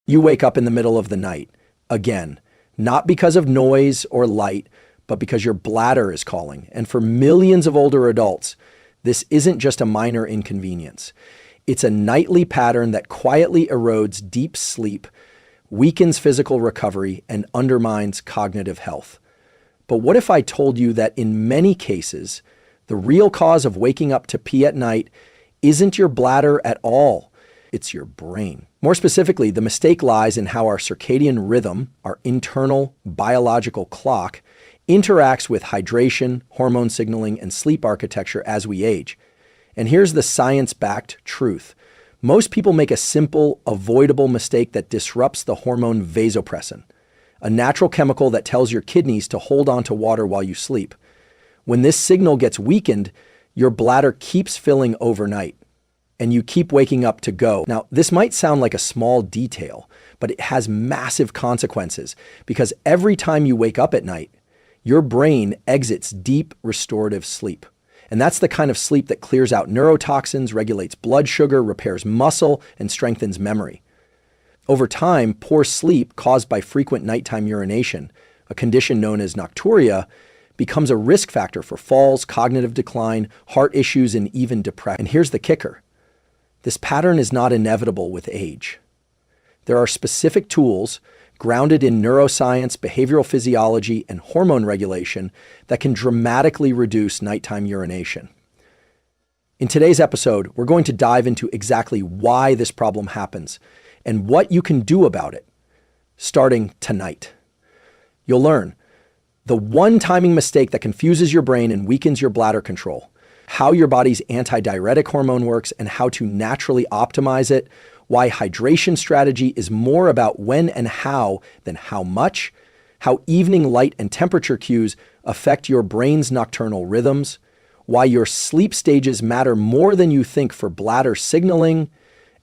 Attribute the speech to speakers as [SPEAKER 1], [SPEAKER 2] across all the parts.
[SPEAKER 1] You wake up in the middle of the night, again, not because of noise or light, but because your bladder is calling. And for millions of older adults, this isn't just a minor inconvenience. It's a nightly pattern that quietly erodes deep sleep, weakens physical recovery, and undermines cognitive health. But what if I told you that in many cases, the real cause of waking up to pee at night isn't your bladder at all, it's your brain. More specifically, the mistake lies in how our circadian rhythm, our internal biological clock, interacts with hydration, hormone signaling, and sleep architecture as we age. And here's the science-backed truth. Most people make a simple, avoidable mistake that disrupts the hormone vasopressin, a natural chemical that tells your kidneys to hold on to water while you sleep. When this signal gets weakened, your bladder keeps filling overnight, and you keep waking up to go. Now, this might sound like a small detail, but it has massive consequences because every time you wake up at night, your brain exits deep restorative sleep. And that's the kind of sleep that clears out neurotoxins, regulates blood sugar, repairs muscle, and strengthens memory. Over time, poor sleep caused by frequent nighttime urination, a condition known as Nocturia, becomes a risk factor for falls, cognitive decline, heart issues, and even depression. And here's the kicker. This pattern is not inevitable with age. There are specific tools grounded in neuroscience, behavioral physiology, and hormone regulation that can dramatically reduce nighttime urination. In today's episode, we're going to dive into exactly why this problem happens and what you can do about it, starting tonight. You'll learn the one timing mistake that confuses your brain and weakens your bladder control, how your body's antidiuretic hormone works and how to naturally optimize it, why hydration strategy is more about when and how than how much, how evening light and temperature cues affect your brain's nocturnal rhythms, why your sleep stages matter more than you think for bladder signaling,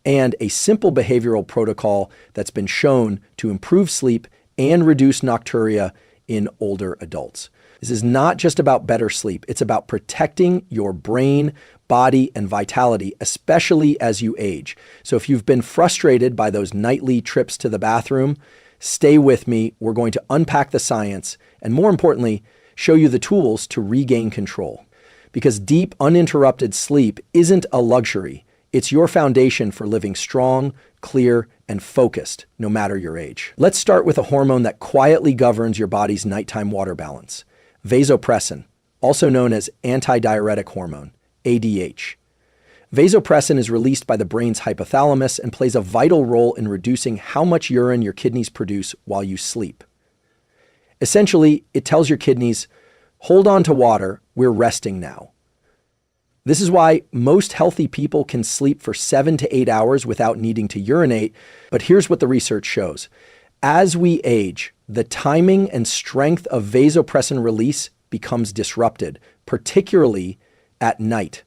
[SPEAKER 1] and a simple behavioral protocol that's been shown to improve sleep and reduce nocturia in older adults. This is not just about better sleep. It's about protecting your brain, body, and vitality, especially as you age. So if you've been frustrated by those nightly trips to the bathroom, stay with me. We're going to unpack the science and, more importantly, show you the tools to regain control. Because deep, uninterrupted sleep isn't a luxury. It's your foundation for living strong, clear, and focused, no matter your age. Let's start with a hormone that quietly governs your body's nighttime water balance. Vasopressin, also known as antidiuretic hormone, ADH. Vasopressin is released by the brain's hypothalamus and plays a vital role in reducing how much urine your kidneys produce while you sleep. Essentially, it tells your kidneys, hold on to water, we're resting now. This is why most healthy people can sleep for 7 to 8 hours without needing to urinate, but here's what the research shows. As we age, the timing and strength of vasopressin release becomes disrupted, particularly at night.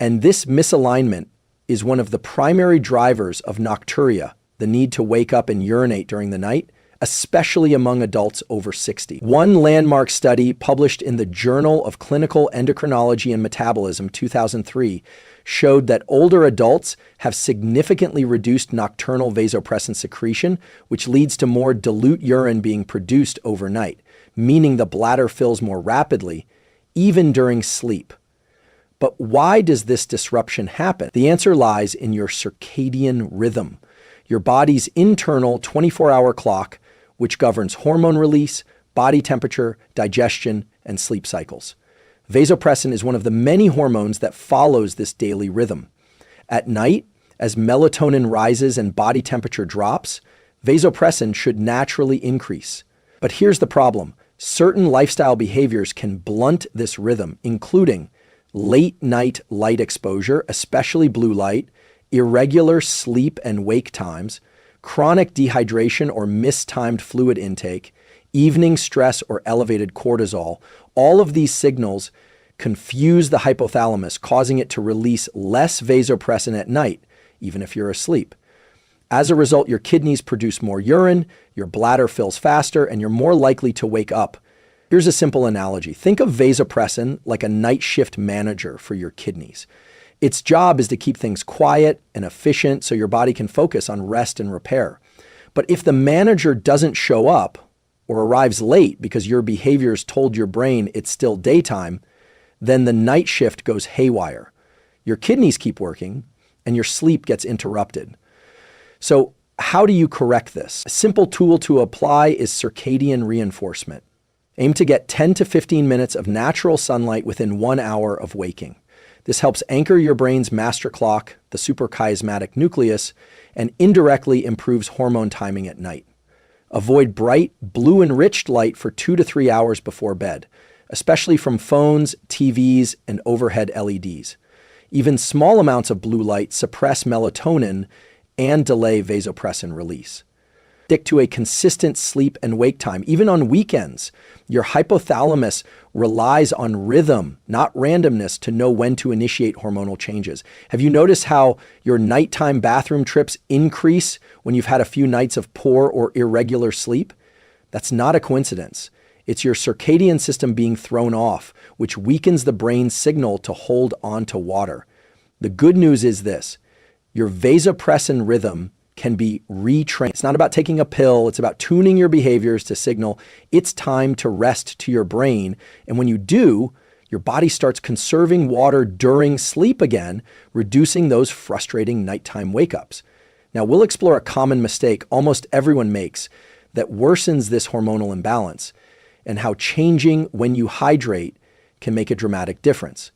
[SPEAKER 1] And this misalignment is one of the primary drivers of nocturia, the need to wake up and urinate during the night, especially among adults over 60. One landmark study published in the Journal of Clinical Endocrinology and Metabolism 2003 showed that older adults have significantly reduced nocturnal vasopressin secretion, which leads to more dilute urine being produced overnight, meaning the bladder fills more rapidly, even during sleep. But why does this disruption happen? The answer lies in your circadian rhythm, your body's internal 24-hour clock, which governs hormone release, body temperature, digestion, and sleep cycles. Vasopressin is one of the many hormones that follows this daily rhythm. At night, as melatonin rises and body temperature drops, vasopressin should naturally increase. But here's the problem. Certain lifestyle behaviors can blunt this rhythm, including late night light exposure, especially blue light, irregular sleep and wake times, chronic dehydration or mistimed fluid intake, evening stress or elevated cortisol. All of these signals confuse the hypothalamus, causing it to release less vasopressin at night, even if you're asleep. As a result, your kidneys produce more urine, your bladder fills faster, and you're more likely to wake up. Here's a simple analogy. Think of vasopressin like a night shift manager for your kidneys. Its job is to keep things quiet and efficient so your body can focus on rest and repair. But if the manager doesn't show up or arrives late because your behaviors told your brain it's still daytime, then the night shift goes haywire. Your kidneys keep working and your sleep gets interrupted. So how do you correct this? A simple tool to apply is circadian reinforcement. Aim to get 10 to 15 minutes of natural sunlight within 1 hour of waking. This helps anchor your brain's master clock, the suprachiasmatic nucleus, and indirectly improves hormone timing at night. Avoid bright, blue-enriched light for 2 to 3 hours before bed, especially from phones, TVs, and overhead LEDs. Even small amounts of blue light suppress melatonin and delay vasopressin release. Stick to a consistent sleep and wake time. Even on weekends, your hypothalamus relies on rhythm, not randomness, to know when to initiate hormonal changes. Have you noticed how your nighttime bathroom trips increase when you've had a few nights of poor or irregular sleep? That's not a coincidence. It's your circadian system being thrown off, which weakens the brain's signal to hold on to water. The good news is this: your vasopressin rhythm can be retrained. It's not about taking a pill. It's about tuning your behaviors to signal it's time to rest to your brain. And when you do, your body starts conserving water during sleep again, reducing those frustrating nighttime wake-ups. Now, we'll explore a common mistake almost everyone makes that worsens this hormonal imbalance, and how changing when you hydrate can make a dramatic difference.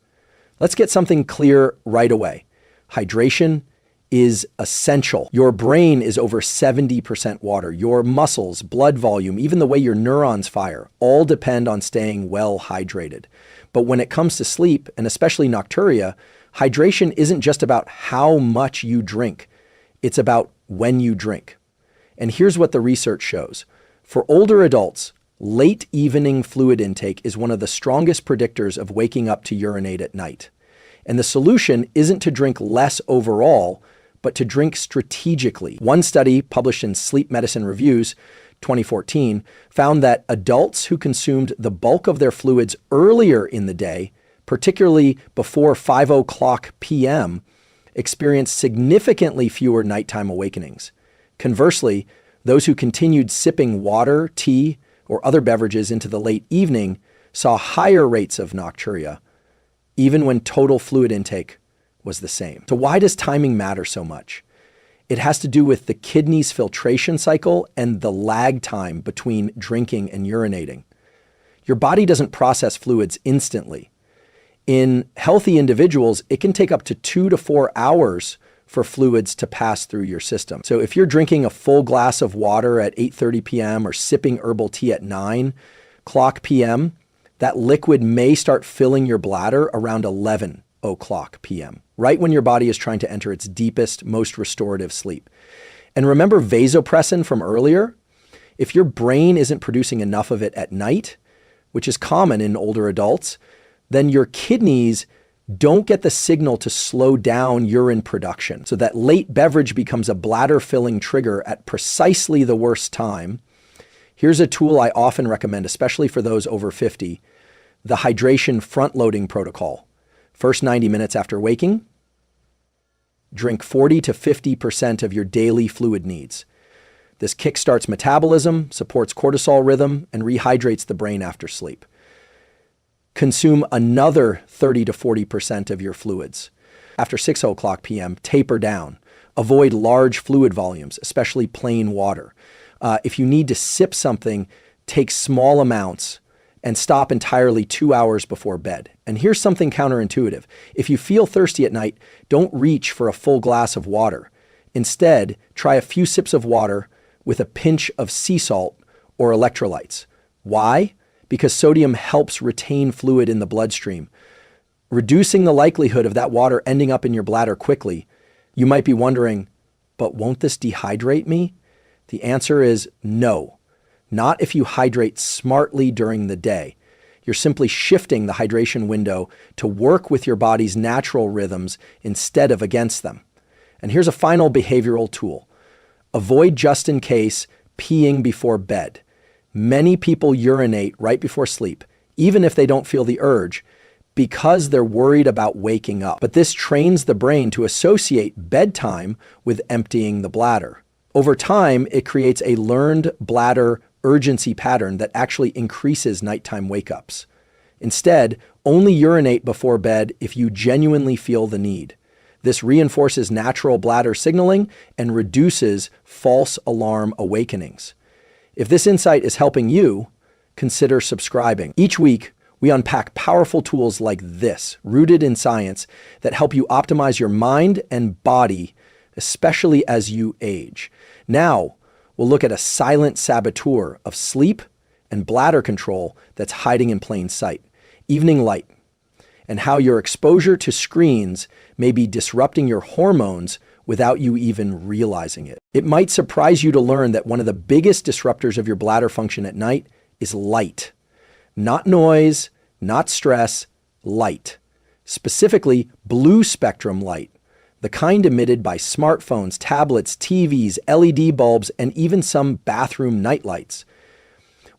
[SPEAKER 1] Let's get something clear right away. Hydration is essential. Your brain is over 70% water. Your muscles, blood volume, even the way your neurons fire, all depend on staying well hydrated. But when it comes to sleep, and especially nocturia, hydration isn't just about how much you drink. It's about when you drink. And here's what the research shows. For older adults, late evening fluid intake is one of the strongest predictors of waking up to urinate at night. And the solution isn't to drink less overall, but to drink strategically. One study published in Sleep Medicine Reviews 2014 found that adults who consumed the bulk of their fluids earlier in the day, particularly before 5:00 p.m., experienced significantly fewer nighttime awakenings. Conversely, those who continued sipping water, tea, or other beverages into the late evening saw higher rates of nocturia, even when total fluid intake was the same. So why does timing matter so much? It has to do with the kidney's filtration cycle and the lag time between drinking and urinating. Your body doesn't process fluids instantly. In healthy individuals, it can take up to 2 to 4 hours for fluids to pass through your system. So if you're drinking a full glass of water at 8:30 p.m. or sipping herbal tea at 9:00 p.m., that liquid may start filling your bladder around 11:00 p.m., right when your body is trying to enter its deepest, most restorative sleep. And remember vasopressin from earlier? If your brain isn't producing enough of it at night, which is common in older adults, then your kidneys don't get the signal to slow down urine production. So that late beverage becomes a bladder-filling trigger at precisely the worst time. Here's a tool I often recommend, especially for those over 50, the hydration front-loading protocol. First 90 minutes after waking, drink 40 to 50% of your daily fluid needs. This kickstarts metabolism, supports cortisol rhythm, and rehydrates the brain after sleep. Consume another 30 to 40% of your fluids. After 6:00 p.m., taper down. Avoid large fluid volumes, especially plain water. If you need to sip something, take small amounts and stop entirely 2 hours before bed. And here's something counterintuitive. If you feel thirsty at night, don't reach for a full glass of water. Instead, try a few sips of water with a pinch of sea salt or electrolytes. Why? Because sodium helps retain fluid in the bloodstream, reducing the likelihood of that water ending up in your bladder quickly. You might be wondering, but won't this dehydrate me? The answer is no. Not if you hydrate smartly during the day. You're simply shifting the hydration window to work with your body's natural rhythms instead of against them. And here's a final behavioral tool. Avoid just in case peeing before bed. Many people urinate right before sleep, even if they don't feel the urge, because they're worried about waking up. But this trains the brain to associate bedtime with emptying the bladder. Over time, it creates a learned bladder urgency pattern that actually increases nighttime wake-ups. Instead, only urinate before bed if you genuinely feel the need. This reinforces natural bladder signaling and reduces false alarm awakenings. If this insight is helping you, consider subscribing. Each week, we unpack powerful tools like this, rooted in science, that help you optimize your mind and body, especially as you age. Now, we'll look at a silent saboteur of sleep and bladder control that's hiding in plain sight: evening light, and how your exposure to screens may be disrupting your hormones without you even realizing it. It might surprise you to learn that one of the biggest disruptors of your bladder function at night is light. Not noise, not stress, light. Specifically, blue spectrum light, the kind emitted by smartphones, tablets, TVs, LED bulbs, and even some bathroom nightlights.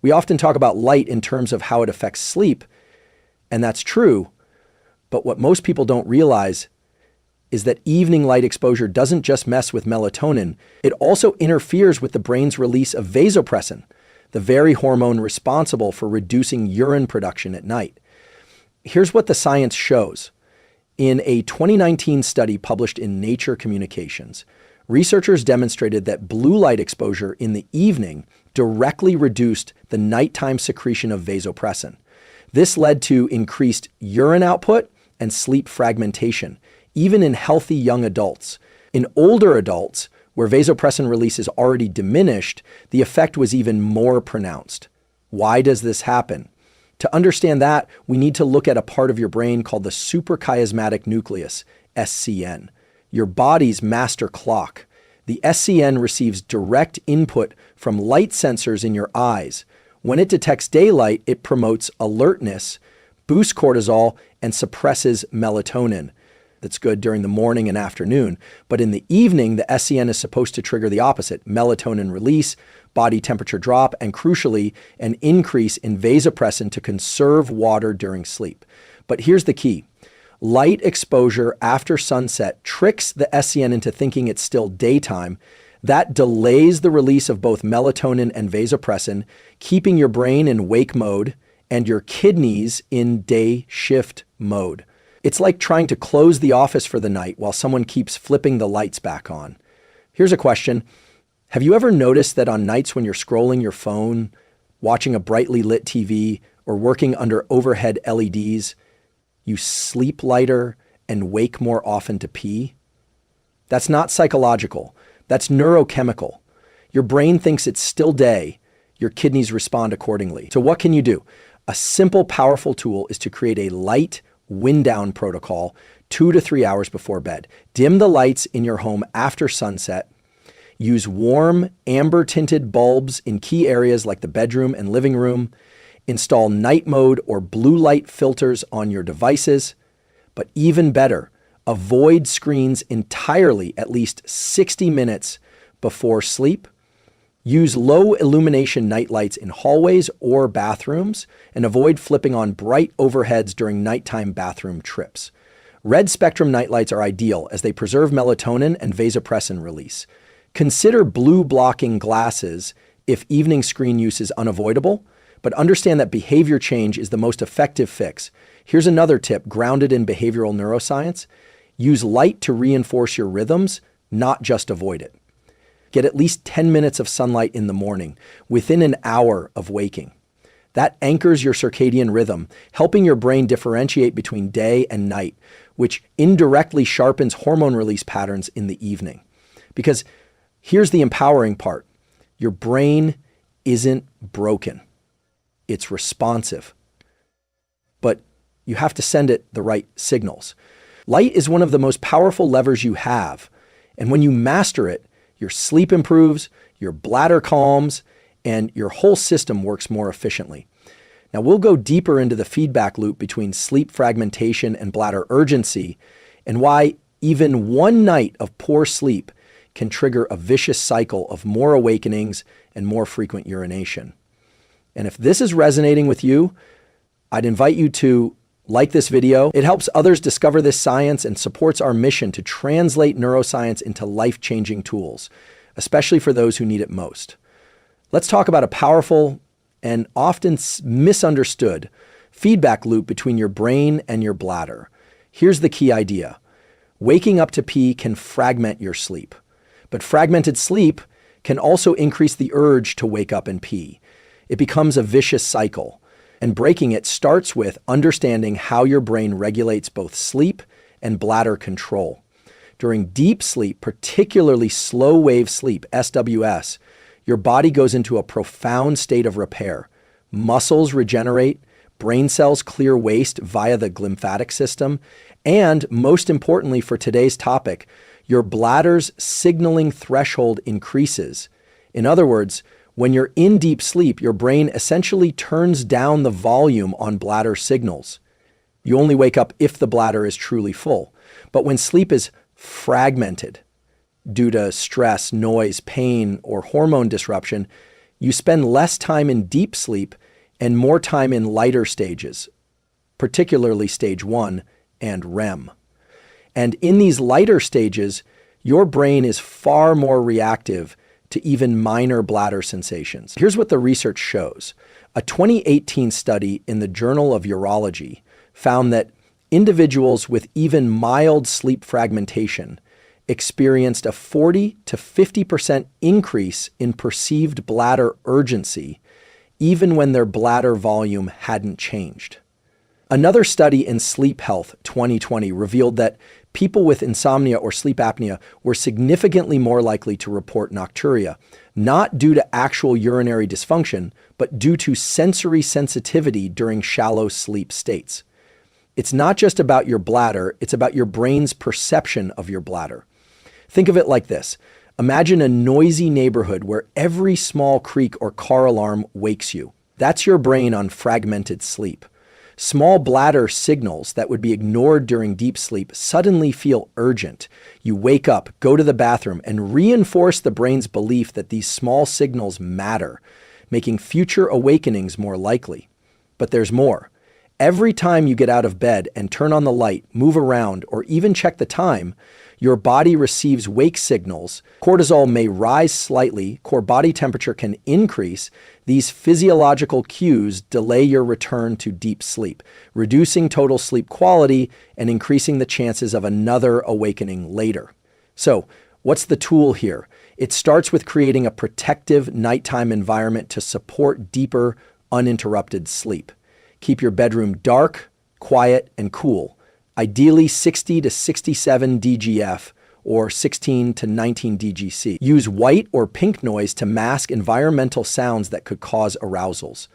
[SPEAKER 1] We often talk about light in terms of how it affects sleep, and that's true, but what most people don't realize is that evening light exposure doesn't just mess with melatonin, it also interferes with the brain's release of vasopressin, the very hormone responsible for reducing urine production at night. Here's what the science shows. In a 2019 study published in Nature Communications, researchers demonstrated that blue light exposure in the evening directly reduced the nighttime secretion of vasopressin. This led to increased urine output and sleep fragmentation, even in healthy young adults. In older adults, where vasopressin release is already diminished, the effect was even more pronounced. Why does this happen? To understand that, we need to look at a part of your brain called the suprachiasmatic nucleus, SCN, your body's master clock. The SCN receives direct input from light sensors in your eyes. When it detects daylight, it promotes alertness, boosts cortisol, and suppresses melatonin. That's good during the morning and afternoon. But in the evening, the SCN is supposed to trigger the opposite: melatonin release, body temperature drop, and crucially, an increase in vasopressin to conserve water during sleep. But here's the key. Light exposure after sunset tricks the SCN into thinking it's still daytime. That delays the release of both melatonin and vasopressin, keeping your brain in wake mode and your kidneys in day shift mode. It's like trying to close the office for the night while someone keeps flipping the lights back on. Here's a question. Have you ever noticed that on nights when you're scrolling your phone, watching a brightly lit TV, or working under overhead LEDs, you sleep lighter and wake more often to pee? That's not psychological. That's neurochemical. Your brain thinks it's still day. Your kidneys respond accordingly. So what can you do? A simple, powerful tool is to create a light wind down protocol 2 to 3 hours before bed. Dim the lights in your home after sunset. Use warm, amber-tinted bulbs in key areas like the bedroom and living room. Install night mode or blue light filters on your devices. But even better, avoid screens entirely at least 60 minutes before sleep. Use low illumination nightlights in hallways or bathrooms, and avoid flipping on bright overheads during nighttime bathroom trips. Red spectrum nightlights are ideal as they preserve melatonin and vasopressin release. Consider blue blocking glasses if evening screen use is unavoidable, but understand that behavior change is the most effective fix. Here's another tip grounded in behavioral neuroscience. Use light to reinforce your rhythms, not just avoid it. Get at least 10 minutes of sunlight in the morning, within an hour of waking. That anchors your circadian rhythm, helping your brain differentiate between day and night, which indirectly sharpens hormone release patterns in the evening. Because here's the empowering part. Your brain isn't broken. It's responsive. But you have to send it the right signals. Light is one of the most powerful levers you have. And when you master it, your sleep improves, your bladder calms, and your whole system works more efficiently. Now, we'll go deeper into the feedback loop between sleep fragmentation and bladder urgency, and why even one night of poor sleep can trigger a vicious cycle of more awakenings and more frequent urination. And if this is resonating with you, I'd invite you to like this video. It helps others discover this science and supports our mission to translate neuroscience into life-changing tools. especially for those who need it most. Let's talk about a powerful and often misunderstood feedback loop between your brain and your bladder. Here's the key idea. Waking up to pee can fragment your sleep, but fragmented sleep can also increase the urge to wake up and pee. It becomes a vicious cycle, and breaking it starts with understanding how your brain regulates both sleep and bladder control. During deep sleep, particularly slow wave sleep, SWS, your body goes into a profound state of repair. Muscles regenerate, brain cells clear waste via the lymphatic system, and most importantly for today's topic, your bladder's signaling threshold increases. In other words, when you're in deep sleep, your brain essentially turns down the volume on bladder signals. You only wake up if the bladder is truly full. But when sleep is fragmented due to stress, noise, pain, or hormone disruption, you spend less time in deep sleep and more time in lighter stages, particularly stage 1 and REM. And in these lighter stages, your brain is far more reactive to even minor bladder sensations. Here's what the research shows. A 2018 study in the Journal of Urology found that individuals with even mild sleep fragmentation experienced a 40 to 50% increase in perceived bladder urgency, even when their bladder volume hadn't changed. Another study in Sleep Health 2020 revealed that people with insomnia or sleep apnea were significantly more likely to report nocturia, not due to actual urinary dysfunction, but due to sensory sensitivity during shallow sleep states. It's not just about your bladder, it's about your brain's perception of your bladder. Think of it like this. Imagine a noisy neighborhood where every small creak or car alarm wakes you. That's your brain on fragmented sleep. Small bladder signals that would be ignored during deep sleep suddenly feel urgent. You wake up, go to the bathroom, and reinforce the brain's belief that these small signals matter, making future awakenings more likely. But there's more. Every time you get out of bed and turn on the light, move around, or even check the time, your body receives wake signals. Cortisol may rise slightly, core body temperature can increase. These physiological cues delay your return to deep sleep, reducing total sleep quality and increasing the chances of another awakening later. So, what's the tool here? It starts with creating a protective nighttime environment to support deeper, uninterrupted sleep. Keep your bedroom dark, quiet, and cool. Ideally 60 to 67 DGF or 16 to 19 DGC. Use white or pink noise to mask environmental sounds that could cause arousals.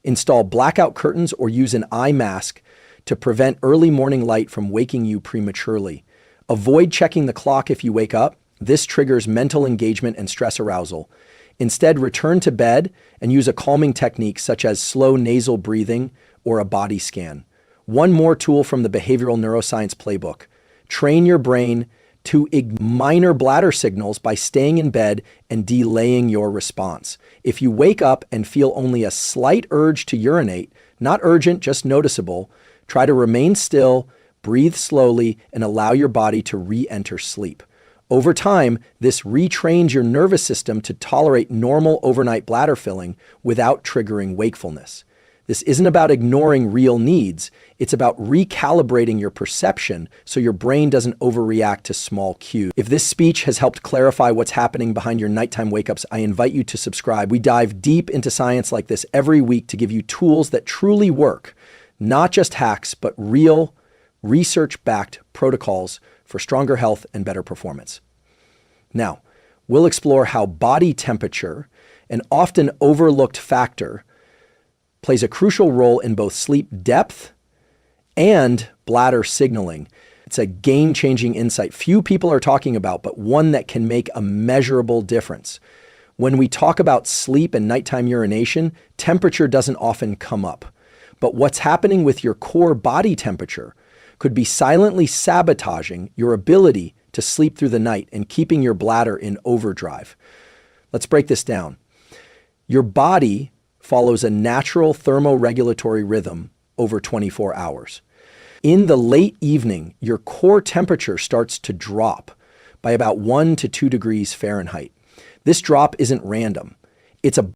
[SPEAKER 1] Install blackout curtains or use an eye mask to prevent early morning light from waking you prematurely. Avoid checking the clock if you wake up. This triggers mental engagement and stress arousal. Instead, return to bed and use a calming technique such as slow nasal breathing or a body scan. One more tool from the behavioral neuroscience playbook. Train your brain to ignore minor bladder signals by staying in bed and delaying your response. If you wake up and feel only a slight urge to urinate, not urgent, just noticeable, try to remain still, breathe slowly, and allow your body to re-enter sleep. Over time, this retrains your nervous system to tolerate normal overnight bladder filling without triggering wakefulness. This isn't about ignoring real needs. It's about recalibrating your perception so your brain doesn't overreact to small cues. If this speech has helped clarify what's happening behind your nighttime wake-ups, I invite you to subscribe. We dive deep into science like this every week to give you tools that truly work, not just hacks, but real, research-backed protocols for stronger health and better performance. Now, we'll explore how body temperature, an often overlooked factor, plays a crucial role in both sleep depth and bladder signaling. It's a game-changing insight few people are talking about, but one that can make a measurable difference. When we talk about sleep and nighttime urination, temperature doesn't often come up. But what's happening with your core body temperature could be silently sabotaging your ability to sleep through the night and keeping your bladder in overdrive. Let's break this down. Your body follows a natural thermoregulatory rhythm over 24 hours. In the late evening, your core temperature starts to drop by about 1 to 2 degrees Fahrenheit. This drop isn't random. It's a